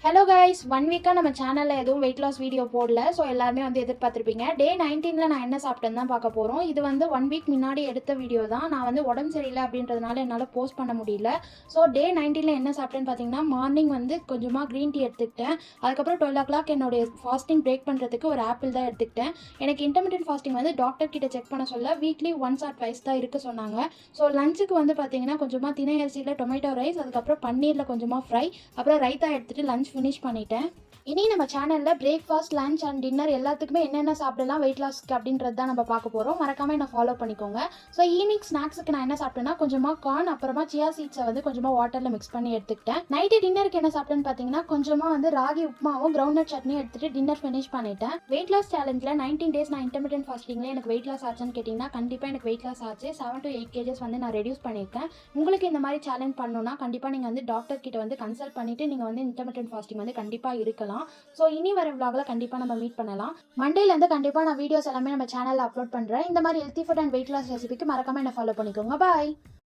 Hello guys, 1 வீக்காக நம்ம சேனலில் எதுவும் வெயிட் லாஸ் வீடியோ போடல. ஸோ எல்லாருமே வந்து எதிர்பார்த்துருப்பீங்க. டே 19ல் நான் என்ன சாப்பிட்டேன்னு தான் பார்க்க போகிறோம். இது வந்து 1 வீக் முன்னாடி எடுத்த வீடியோ தான். நான் வந்து உடம்பு சரியில்லை அப்படின்றதுனால என்னால் போஸ்ட் பண்ண முடியல. ஸோ டே 19ல் என்ன சாப்பிட்டேன்னு பார்த்தீங்கன்னா, மார்னிங் வந்து கொஞ்சமாக க்ரீன் டீ எடுத்துக்கிட்டேன். அதுக்கப்புறம் 12 o'clock என்னுடைய ஃபாஸ்டிங் பிரேக் பண்ணுறதுக்கு ஒரு ஆப்பிள் தான் எடுத்துக்கிட்டேன். எனக்கு இன்டர்மீடியட் ஃபாஸ்டிங் வந்து டாக்டர் கிட்ட செக் பண்ண சொல்ல வீக்லி ஒன்ஸ் ஆர் ட்வைஸ் தான் இருக்க சொன்னாங்க. ஸோ லஞ்சுக்கு வந்து பார்த்தீங்கன்னா கொஞ்சமாக தினை அரிசியில் டொமேட்டோ ரைஸ், அதுக்கப்புறம் பன்னீரில் கொஞ்சமாக ஃப்ரை, அப்புறம் ரைத்தா எடுத்துகிட்டு லஞ்ச் ஃபினிஷ் பண்ணிட்டேன். இனி நம்ம சேனலில் பிரேக்ஃபாஸ்ட், லஞ்ச் அண்ட் டின்னர் எல்லாத்துக்குமே என்னென்ன சாப்பிடலாம் வெயிட் லாஸ்க்கு அப்படின்றது தான் நம்ம பார்க்க போகிறோம். மறக்காமல் என்ன ஃபாலோ பண்ணிக்கோங்க. ஸோ ஈவினிங் ஸ்நாக்ஸுக்கு நான் என்ன சாப்பிட்டேன்னா கொஞ்சமாக கார்ன், அப்புறமா சியா சீட்ஸை வந்து கொஞ்சமாக வாட்டரில் மிக்ஸ் பண்ணி எடுத்துக்கிட்டேன். நைட்டு டின்னருக்கு என்ன சாப்பிட்டேன்னு பார்த்தீங்கன்னா கொஞ்சமாக வந்து ராகி உப்புமாவும் கிரவுண்ட் சட்னியும் எடுத்துகிட்டு டின்னர் ஃபினிஷ் பண்ணிட்டேன். வெயிட் லாஸ் சேலஞ்சில் 19 days நான் இன்டர்மீடியட் ஃபாஸ்டிங்கில் எனக்கு வெயிட் லாஸ் ஆச்சுன்னு கேட்டிங்கன்னா கண்டிப்பாக எனக்கு வெயிட் லாஸ் ஆச்சு. 7 to 8 kgs வந்து நான் ரெடியூஸ் பண்ணியிருக்கேன். உங்களுக்கு இந்த மாதிரி சேலஞ்ச் பண்ணணும்னா கண்டிப்பாக நீங்கள் வந்து டாக்டர் கிட்ட வந்து கன்சல்ட் பண்ணிவிட்டு நீங்கள் வந்து இன்டர்மீடியட் ஃபாஸ்டிங் வந்து கண்டிப்பாக இருக்கலாம். ஸோ இனி வர vlogல கண்டிப்பாக நம்ம மீட் பண்ணலாம். மண்டேலேருந்து கண்டிப்பாக நான் வீடியோஸ் எல்லாமே நம்ம சேனலில் அப்லோட் பண்ணுறேன். இந்த மாதிரி healthy food and weight loss ரெசிபிக்கு மறக்காமல் என்ன ஃபாலோ பண்ணிக்கோங்க. பாய்.